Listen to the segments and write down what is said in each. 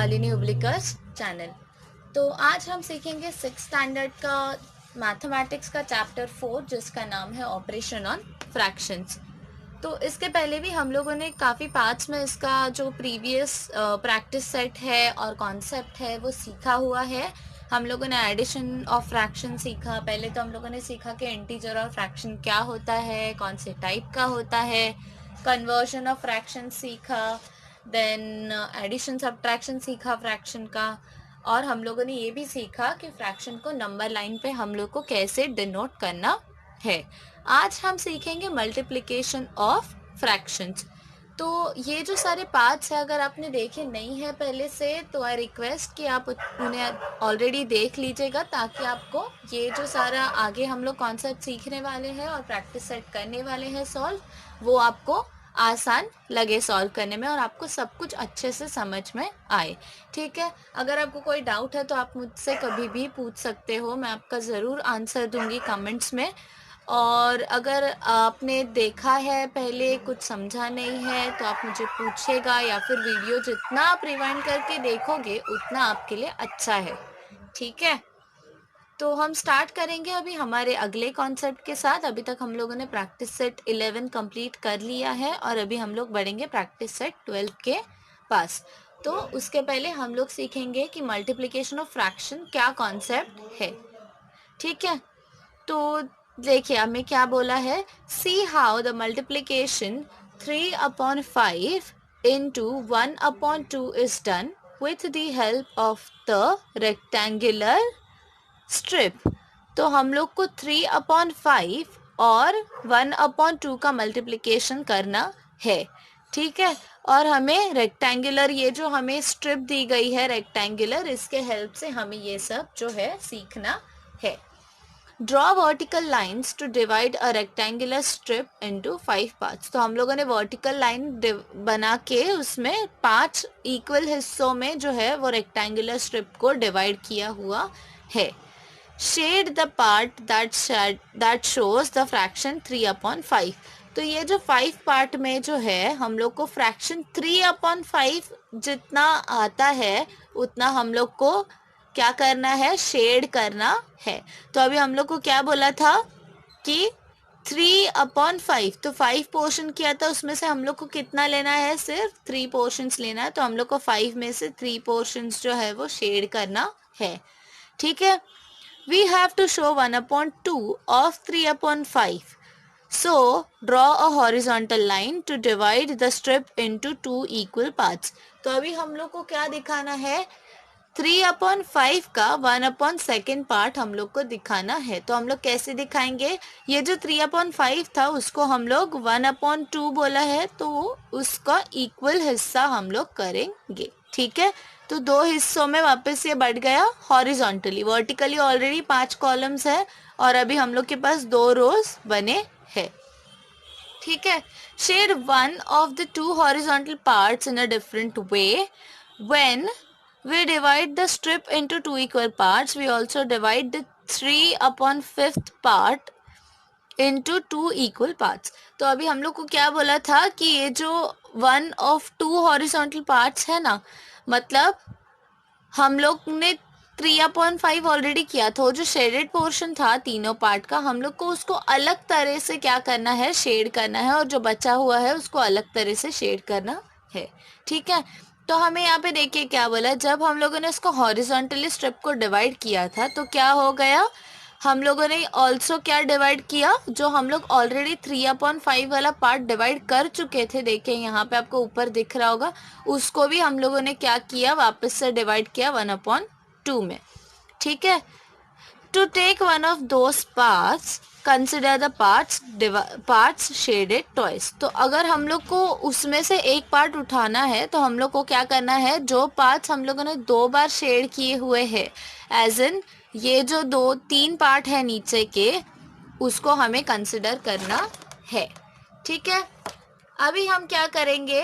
Shalini उब्लिकर्स channel. तो आज हम सीखेंगे 6th स्टैंडर्ड का मैथमेटिक्स का चैप्टर 4 जिसका नाम है ऑपरेशन ऑन फ्रैक्शंस। तो इसके पहले भी हम लोगों ने काफ़ी पार्ट्स में इसका जो प्रीवियस प्रैक्टिस सेट है और कॉन्सेप्ट है वो सीखा हुआ है। हम लोगों ने एडिशन ऑफ फ्रैक्शन सीखा। पहले तो हम लोगों ने सीखा कि इंटीजर और फ्रैक्शन क्या होता है, कौन से टाइप का होता है। कन्वर्जन ऑफ फ्रैक्शन सीखा, देन एडिशन सब्ट्रैक्शन सीखा फ्रैक्शन का, और हम लोगों ने ये भी सीखा कि फ्रैक्शन को नंबर लाइन पे हम लोग को कैसे डिनोट करना है। आज हम सीखेंगे मल्टीप्लिकेशन ऑफ फ्रैक्शंस। तो ये जो सारे पार्ट्स हैं अगर आपने देखे नहीं है पहले से तो आई रिक्वेस्ट कि आप उन्हें ऑलरेडी देख लीजिएगा ताकि आपको ये जो सारा आगे हम लोग कॉन्सेप्ट सीखने वाले हैं और प्रैक्टिस सेट करने वाले हैं सॉल्व, वो आपको आसान लगे सॉल्व करने में और आपको सब कुछ अच्छे से समझ में आए। ठीक है, अगर आपको कोई डाउट है तो आप मुझसे कभी भी पूछ सकते हो, मैं आपका ज़रूर आंसर दूंगी कमेंट्स में। और अगर आपने देखा है पहले कुछ समझा नहीं है तो आप मुझे पूछेगा, या फिर वीडियो जितना आप रिवाइंड करके देखोगे उतना आपके लिए अच्छा है। ठीक है, तो हम स्टार्ट करेंगे अभी हमारे अगले कॉन्सेप्ट के साथ। अभी तक हम लोगों ने प्रैक्टिस सेट 11 कंप्लीट कर लिया है और अभी हम लोग बढ़ेंगे प्रैक्टिस सेट 12 के पास। तो उसके पहले हम लोग सीखेंगे कि मल्टीप्लिकेशन ऑफ फ्रैक्शन क्या कॉन्सेप्ट है। ठीक है, तो देखिए हमें क्या बोला है, see how the multiplication 3/5 into 1/2 is done with the help of the rectangular strip. तो हम लोग को 3/5 और 1/2 का मल्टीप्लिकेशन करना है। ठीक है, और हमें रेक्टेंगुलर ये जो हमें स्ट्रिप दी गई है रेक्टेंगुलर, इसके हेल्प से हमें ये सब जो है सीखना है। Draw vertical lines to divide a rectangular strip into 5 parts. तो हम लोगों ने वर्टिकल लाइन बना के उसमें 5 इक्वल हिस्सों में जो है वो रेक्टेंगुलर स्ट्रिप को डिवाइड किया हुआ है। Shade the part that shows the fraction 3/5। तो ये जो 5 पार्ट में जो है हम लोग को फ्रैक्शन 3/5 जितना आता है उतना हम लोग को क्या करना है, शेड करना है। तो अभी हम लोग को क्या बोला था कि 3/5, तो 5 पोर्शन किया था, उसमें से हम लोग को कितना लेना है, सिर्फ 3 पोर्शंस लेना है। तो हम लोग को 5 में से 3 पोर्शंस जो है वो शेड करना है। ठीक है, we have to show 1/2 of 3/5. So, draw a horizontal line to divide the strip into 2 equal parts. तो अभी हम लोग को क्या दिखाना है, 3/5 का 1/2 पार्ट हम लोग को दिखाना है। तो हम लोग कैसे दिखाएंगे, ये जो 3/5 था उसको हम लोग 1/2 बोला है तो उसका इक्वल हिस्सा हम लोग करेंगे। ठीक है, तो 2 हिस्सों में वापस ये बढ़ गया हॉरिजॉन्टली। वर्टिकली ऑलरेडी 5 कॉलम्स है और अभी हम लोग के पास 2 रोज बने हैं। ठीक है, shade one of the 2 horizontal parts in a different way. When we divide the strip into 2 equal parts, we also divide the 3/5 part into 2 equal parts. तो अभी हम लोग को क्या बोला था कि ये जो 1 of 2 horizontal parts है ना, मतलब हम लोग ने 3/5 ऑलरेडी किया था। जो शेडेड पोर्शन था तीनों पार्ट का, हम लोग को उसको अलग तरह से क्या करना है, शेड करना है, और जो बचा हुआ है उसको अलग तरह से शेड करना है। ठीक है, तो हमें यहाँ पे देखिए क्या बोला, जब हम लोगों ने इसको हॉरिजॉन्टली स्ट्रिप को डिवाइड किया था तो क्या हो गया, हम लोगों ने ऑल्सो क्या डिवाइड किया, जो हम लोग ऑलरेडी 3/5 वाला पार्ट डिवाइड कर चुके थे, देखिए यहाँ पे आपको ऊपर दिख रहा होगा, उसको भी हम लोगों ने क्या किया, वापस से डिवाइड किया 1/2 में। ठीक है, to take one of those parts consider the parts shaded twice. तो अगर हम लोग को उसमें से एक पार्ट उठाना है तो हम लोग को क्या करना है, जो पार्ट्स हम लोगों ने 2 बार शेड किए हुए हैं, एज इन ये जो 3 पार्ट है नीचे के, उसको हमें कंसिडर करना है। ठीक है, अभी हम क्या करेंगे,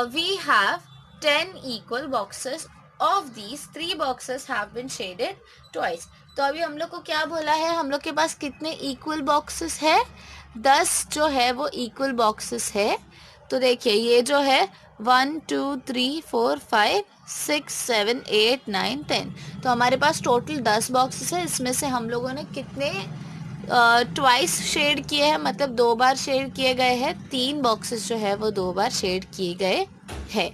we have 10 equal boxes. Of these 3 boxes have been shaded twice. तो अभी हम लोग को क्या बोला है, हम लोग के पास कितने इक्वल बॉक्सेस है, 10 जो है वो इक्वल बॉक्सेस है। तो देखिए ये जो है 1 2 3 4 5 6 7 8 9 10, तो हमारे पास टोटल 10 बॉक्सेस है। इसमें से हम लोगों ने कितने ट्वाइस शेड किए हैं, मतलब 2 बार शेड किए गए हैं। 3 बॉक्सेस जो है वो 2 बार शेड किए गए हैं।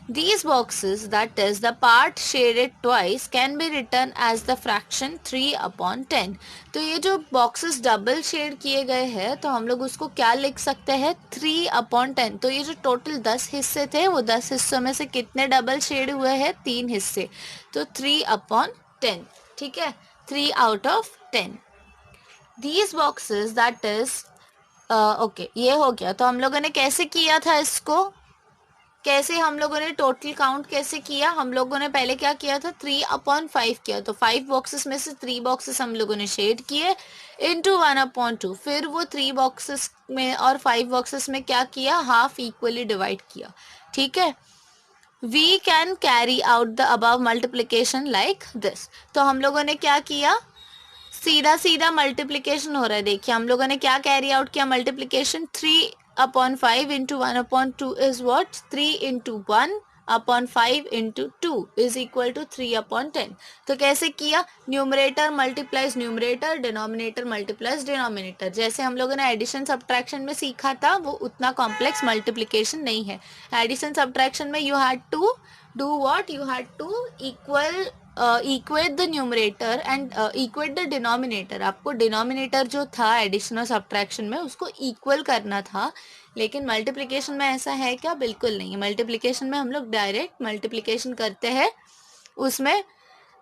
These boxes, that is the part shaded twice, can be written as the fraction 3/10। तो ये जो boxes डबल शेड किए गए हैं तो हम लोग उसको क्या लिख सकते हैं, 3/10। तो ये जो टोटल 10 हिस्से थे वो 10 हिस्सों में से कितने डबल शेड हुए हैं, 3 हिस्से, तो 3/10। ठीक है, 3 out of 10। These boxes, that is okay, ये हो गया। तो हम लोगों ने कैसे किया था इसको, कैसे हम लोगों ने टोटल काउंट कैसे किया, हम लोगों ने पहले क्या किया था, 3/5 किया। तो 5 बॉक्सेस में से 3 बॉक्सेस हम लोगों ने शेड किए इनटू 1/2। फिर वो 3 बॉक्सेस में और 5 बॉक्सेस में क्या किया, हाफ इक्वली डिवाइड किया। ठीक है, we can carry out the above multiplication like this. तो हम लोगों ने क्या किया, सीधा सीधा मल्टीप्लीकेशन हो रहा है। देखिए हम लोगों ने क्या कैरी आउट किया, multiplication. 3/5 into 1/2 is what, 3 into 1/5 into 2 is equal to 3/10। तो कैसे किया, numerator multiplies numerator, denominator multiplies denominator. जैसे हम लोगों ने एडिशन सब्ट्रैक्शन में सीखा था वो उतना कॉम्प्लेक्स मल्टीप्लीकेशन नहीं है। एडिशन सब्ट्रैक्शन में you had to do what, you had to equate the numerator and equate the denominator. आपको डिनोमिनेटर जो था एडिशन और सब्ट्रैक्शन में उसको इक्वल करना था, लेकिन मल्टीप्लिकेशन में ऐसा है क्या, बिल्कुल नहीं। मल्टीप्लिकेशन में हम लोग डायरेक्ट मल्टीप्लिकेशन करते हैं, उसमें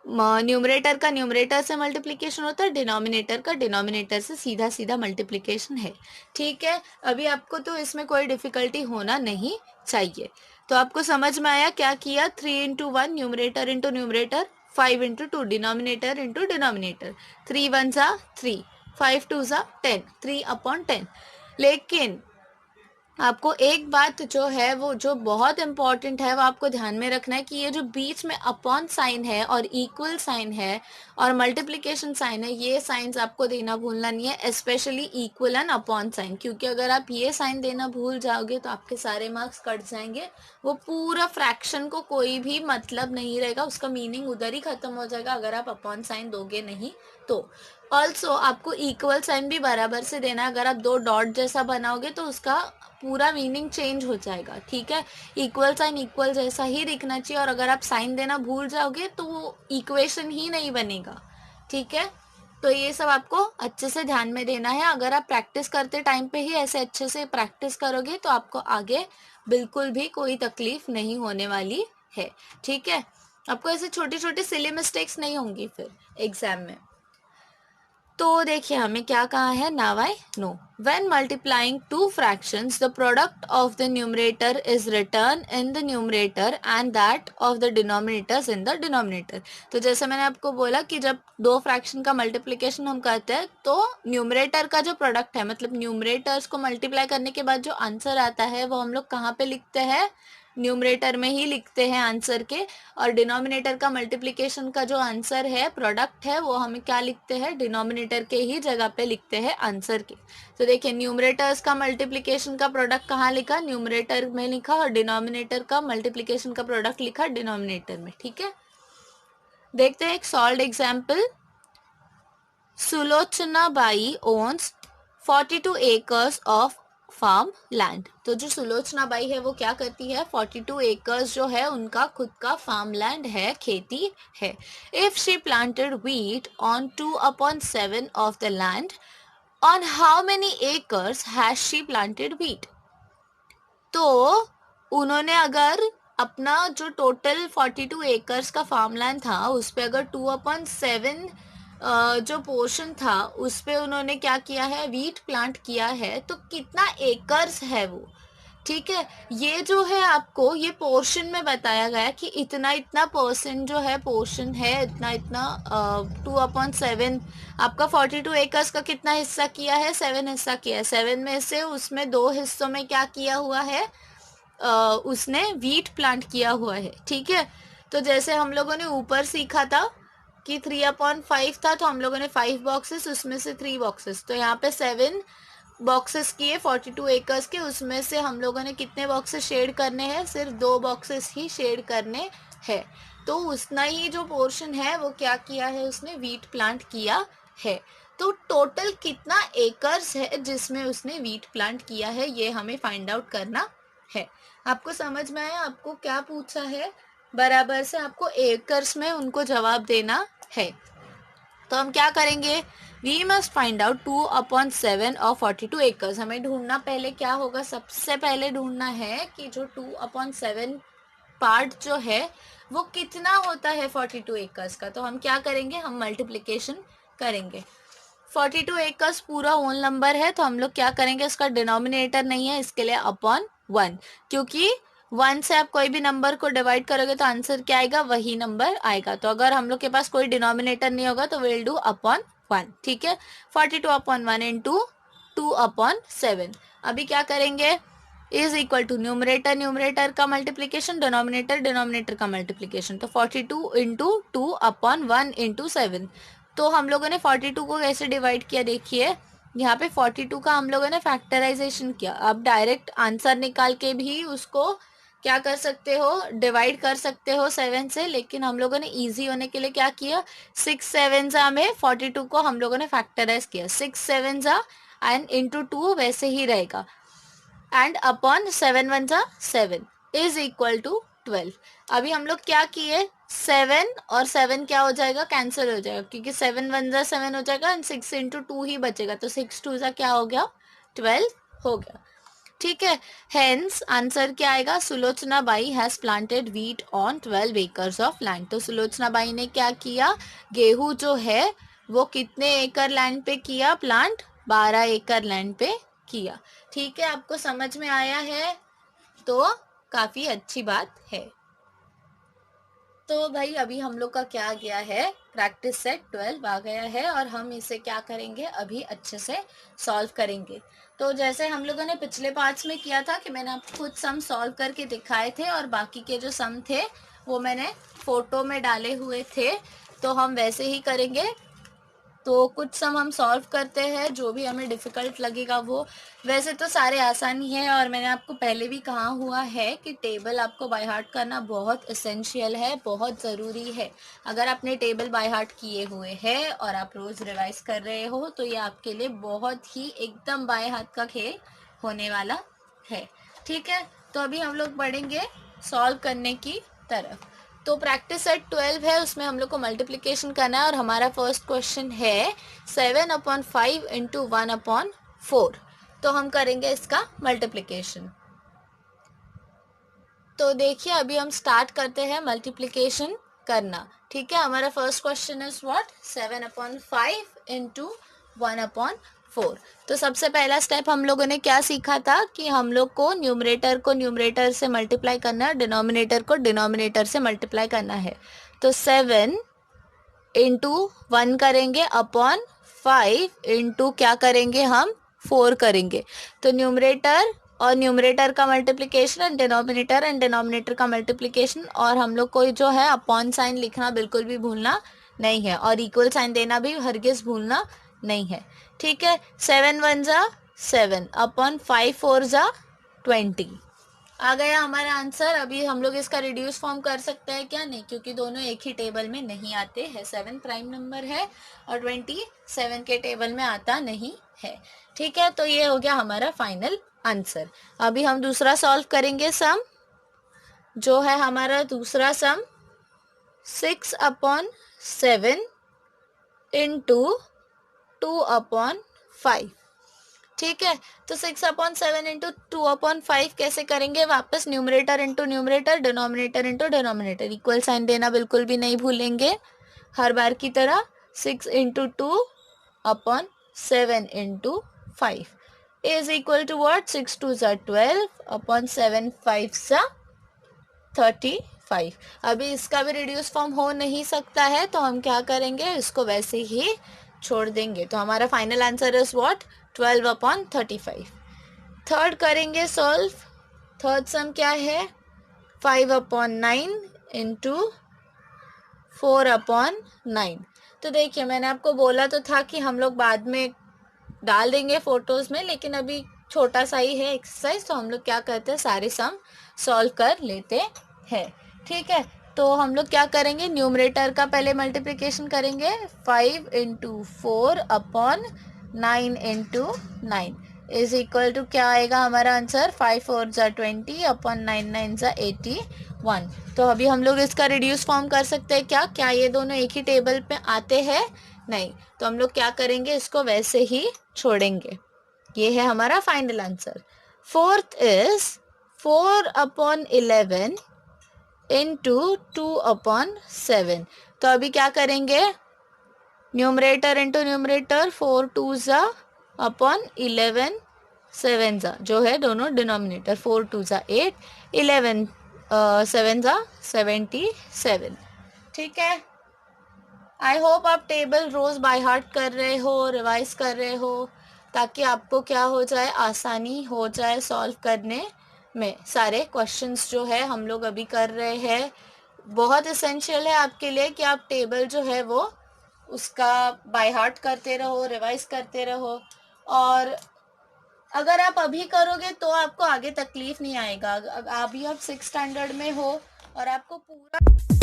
न्यूमरेटर का न्यूमरेटर से मल्टीप्लिकेशन होता है, डिनोमिनेटर का डिनोमिनेटर से सीधा सीधा मल्टीप्लिकेशन है। ठीक है, अभी आपको तो इसमें कोई डिफिकल्टी होना नहीं चाहिए। तो आपको समझ में आया क्या किया, 3 into 1 numerator into numerator, 5 into 2 denominator into denominator, 3 1 सा 3, 5 2 सा 10, 3/10। लेकिन आपको एक बात जो है वो जो बहुत इंपॉर्टेंट है वो आपको ध्यान में रखना है कि ये जो बीच में अपॉन साइन है और इक्वल साइन है और मल्टीप्लिकेशन साइन है, ये साइंस आपको देना भूलना नहीं है, specially equal and upon sine. क्योंकि अगर आप ये साइन देना भूल जाओगे तो आपके सारे मार्क्स कट जाएंगे, वो पूरा फ्रैक्शन को कोई भी मतलब नहीं रहेगा, उसका मीनिंग उधर ही खत्म हो जाएगा अगर आप अपॉन साइन दोगे नहीं तो। ऑल्सो आपको इक्वल साइन भी बराबर से देना है। अगर आप 2 डॉट जैसा बनाओगे तो उसका पूरा मीनिंग चेंज हो जाएगा। ठीक है, इक्वल साइन इक्वल जैसा ही दिखना चाहिए, और अगर आप साइन देना भूल जाओगे तो वो इक्वेशन ही नहीं बनेगा। ठीक है, तो ये सब आपको अच्छे से ध्यान में देना है। अगर आप प्रैक्टिस करते टाइम पे ही ऐसे अच्छे से प्रैक्टिस करोगे तो आपको आगे बिल्कुल भी कोई तकलीफ नहीं होने वाली है। ठीक है, आपको ऐसे छोटी छोटी सिली मिस्टेक्स नहीं होंगी फिर एग्जाम में। तो देखिए हमें क्या कहा है, now I know when multiplying two fractions the product of the numerator is return in the numerator and that of the denominators in the denominator. तो जैसे मैंने आपको बोला कि जब 2 फ्रैक्शन का मल्टीप्लिकेशन हम करते हैं तो न्यूमरेटर का जो प्रोडक्ट है, मतलब न्यूमरेटर्स को मल्टीप्लाई करने के बाद जो आंसर आता है वो हम लोग कहाँ पे लिखते हैं, न्यूमरेटर में ही लिखते हैं आंसर के। और डिनोमिनेटर का मल्टीप्लिकेशन का जो आंसर है, प्रोडक्ट है, वो हम क्या लिखते हैं, डिनोमिनेटर के ही जगह पे लिखते हैं आंसर के। तो देखिए न्यूमरेटर्स का मल्टीप्लिकेशन का प्रोडक्ट कहाँ लिखा, न्यूमरेटर में लिखा, और डिनोमिनेटर का मल्टीप्लिकेशन का प्रोडक्ट लिखा डिनोमिनेटर में। ठीक है, देखते हैं एक solved example. Sulochana Bai owns 42 acres of farm land. तो जो सुलोचना बाई है वो क्या करती है, 42 एकर्स जो है उनका खुद का फार्म लैंड है, खेती है। If she planted wheat on 2/7 of the land, on how many acres has she planted wheat. तो उन्होंने अगर अपना जो टोटल 42 एकर्स का फार्म लैंड था उस पर अगर 2/7 जो पोर्शन था उस पे उन्होंने क्या किया है, व्हीट प्लांट किया है, तो कितना एकर्स है वो। ठीक है, ये जो है आपको ये पोर्शन में बताया गया कि इतना इतना परसेंट जो है पोर्शन है, इतना इतना 2/7 आपका 42 एकर्स का कितना हिस्सा किया है, 7 हिस्सा किया है। 7 में से उसमें 2 हिस्सों में क्या किया हुआ है, उसने व्हीट प्लांट किया हुआ है। ठीक है, तो जैसे हम लोगों ने ऊपर सीखा था कि 3/5 था, तो हम लोगों ने 5 बॉक्सेस, उसमें से 3 बॉक्सेस, तो यहाँ पे 7 बॉक्सेस किए 42 एकर्स के, उसमें से हम लोगों ने कितने बॉक्सेस शेड करने हैं, सिर्फ 2 बॉक्सेस ही शेड करने हैं। तो उतना ही जो पोर्शन है वो क्या किया है, उसने वीट प्लांट किया है। तो टोटल कितना एकर्स है जिसमें उसने वीट प्लांट किया है, ये हमें फाइंड आउट करना है। आपको समझ में आया आपको क्या पूछा है, बराबर से आपको एकर्स में उनको जवाब देना है। तो हम क्या करेंगे, वी मस्ट फाइंड आउट 2/7 और 42 एकर्स। हमें ढूंढना पहले क्या होगा, सबसे पहले ढूंढना है कि जो 2/7 पार्ट जो है वो कितना होता है 42 एकर्स का। तो हम क्या करेंगे, हम मल्टीप्लिकेशन करेंगे। 42 एकर्स पूरा होल नंबर है, तो हम लोग क्या करेंगे, इसका डिनोमिनेटर नहीं है, इसके लिए अपॉन 1, क्योंकि 1 से आप कोई भी नंबर को डिवाइड करोगे तो आंसर क्या आएगा, वही नंबर आएगा। तो अगर हम लोग के पास कोई डिनोमिनेटर नहीं होगा तो विल डू अपॉन 1, ठीक है। 42/1 इंटू 2/7। अभी क्या करेंगे, is equal to numerator numerator का मल्टीप्लीकेशन, डिनोमिनेटर डिनोमिनेटर का मल्टीप्लीकेशन। तो 42 इंटू 2/1 इंटू 7। तो हम लोगों ने 42 को कैसे डिवाइड किया, देखिए यहाँ पे 42 का हम लोगों ने फैक्टराइजेशन किया। अब डायरेक्ट आंसर निकाल के भी उसको क्या कर सकते हो, डिवाइड कर सकते हो 7 से, लेकिन हम लोगों ने इजी होने के लिए क्या किया, 6 7 जा में 42 को हम लोगों ने फैक्टराइज किया। 6 7 जा एंड इंटू 2 वैसे ही रहेगा, एंड अपॉन 7 1 जा 7 इज इक्वल टू 12। अभी हम लोग क्या किए, 7 और 7 क्या हो जाएगा, कैंसिल हो जाएगा, क्योंकि 7 1 जा 7 हो जाएगा एंड 6 इंटू 2 ही बचेगा। तो 6 2 जा क्या हो गया, 12 हो गया, ठीक है। हेंस आंसर क्या आएगा, Sulochana by has planted wheat on 12 acres of land. तो सुलोचना बाई ने क्या किया, गेहूं जो है वो कितने एकड़ लैंड पे किया प्लांट, 12 एकड़ लैंड पे किया, ठीक है। आपको समझ में आया है तो काफी अच्छी बात है। तो भाई अभी हम लोग का क्या गया है, प्रैक्टिस सेट 12 आ गया है और हम इसे क्या करेंगे, अभी अच्छे से सॉल्व करेंगे। तो जैसे हम लोगों ने पिछले पार्ट्स में किया था कि मैंने आपको कुछ सम सॉल्व करके दिखाए थे और बाकी के जो सम थे वो मैंने फोटो में डाले हुए थे, तो हम वैसे ही करेंगे। तो कुछ सम हम सॉल्व करते हैं, जो भी हमें डिफ़िकल्ट लगेगा वो, वैसे तो सारे आसान ही है। और मैंने आपको पहले भी कहा हुआ है कि टेबल आपको बाय हार्ट करना बहुत एसेंशियल है, बहुत ज़रूरी है। अगर आपने टेबल बाय हार्ट किए हुए हैं और आप रोज़ रिवाइज कर रहे हो तो ये आपके लिए बहुत ही एकदम बाय हाथ का खेल होने वाला है, ठीक है। तो अभी हम लोग बढ़ेंगे सॉल्व करने की तरफ। तो प्रैक्टिस सेट 12 है, उसमें हम लोग को मल्टीप्लिकेशन करना है और हमारा फर्स्ट क्वेश्चन है 7/5 इंटू 1/4। तो हम करेंगे इसका मल्टीप्लिकेशन। तो देखिए अभी हम स्टार्ट करते हैं मल्टीप्लिकेशन करना, ठीक है। हमारा first question is what, 7/5 into 1/4। तो सबसे पहला स्टेप हम लोगों ने क्या सीखा था कि हम लोग को न्यूमरेटर से मल्टीप्लाई करना है, डिनोमिनेटर को डिनोमिनेटर से मल्टीप्लाई करना है। तो 7 इंटू 1 करेंगे अपॉन 5 इंटू क्या करेंगे हम, 4 करेंगे। तो न्यूमरेटर और न्यूमरेटर का मल्टीप्लिकेशन एंड डिनोमिनेटर का मल्टीप्लिकेशन, और हम लोग को जो है अपॉन साइन लिखना बिल्कुल भी भूलना नहीं है और इक्वल साइन देना भी हरगिज भूलना नहीं है, ठीक है। 7 1 जा 7 अपॉन 5 4 जा 20 आ गया हमारा आंसर। अभी हम लोग इसका रिड्यूस फॉर्म कर सकते हैं क्या, नहीं, क्योंकि दोनों एक ही टेबल में नहीं आते हैं। 7 प्राइम नंबर है और 27 के टेबल में आता नहीं है, ठीक है। तो ये हो गया हमारा फाइनल आंसर। अभी हम दूसरा सॉल्व करेंगे सम, जो है हमारा दूसरा सम 6/7 इंटू 2/5, ठीक है। तो 6/7 इंटू 2/5 कैसे करेंगे, वापस numerator into numerator, denominator into denominator, equal sign देना बिल्कुल भी नहीं भूलेंगे हर बार की तरह। 6 into 2/7 into 5 is equal to what, 6 2 जा 12 अपॉन 7 5 जा 35। अभी इसका भी रिड्यूस फॉर्म हो नहीं सकता है, तो हम क्या करेंगे, इसको वैसे ही छोड़ देंगे। तो हमारा final answer is what, 12/35। Third करेंगे सॉल्व। थर्ड सम क्या है, 5/9 इंटू 4/9। तो देखिए मैंने आपको बोला तो था कि हम लोग बाद में डाल देंगे फोटोज में, लेकिन अभी छोटा सा ही है एक्सरसाइज, तो हम लोग क्या करते हैं सारे सम सॉल्व कर लेते हैं। ठीक है, तो हम लोग क्या करेंगे, न्यूमरेटर का पहले मल्टीप्लिकेशन करेंगे 5 into 4 upon 9 into 9 is equal to क्या आएगा हमारा आंसर, 5 4 जा 20 अपॉन 9 9 जा 81। तो अभी हम लोग इसका रिड्यूस फॉर्म कर सकते हैं क्या, क्या ये दोनों एक ही टेबल पे आते हैं, नहीं, तो हम लोग क्या करेंगे, इसको वैसे ही छोड़ेंगे। ये है हमारा final answer. Fourth is 4 upon 11 into 2 upon 7। तो अभी क्या करेंगे, न्यूमरेटर इंटू न्यूमरेटर, 4 2 जा अपॉन 11 7 जा, जो है दोनों डिनोमिनेटर, 4 2 जा 8, 11 7 जा 77। ठीक है, आई होप आप टेबल रोज बाय हार्ट कर रहे हो, रिवाइज कर रहे हो, ताकि आपको क्या हो जाए, आसानी हो जाए सॉल्व करने में। सारे क्वेश्चंस जो है हम लोग अभी कर रहे हैं, बहुत इसेंशियल है आपके लिए कि आप टेबल जो है वो उसका बाय हार्ट करते रहो, रिवाइज करते रहो, और अगर आप अभी करोगे तो आपको आगे तकलीफ नहीं आएगा। अभी आप 6th स्टैंडर्ड में हो और आपको पूरा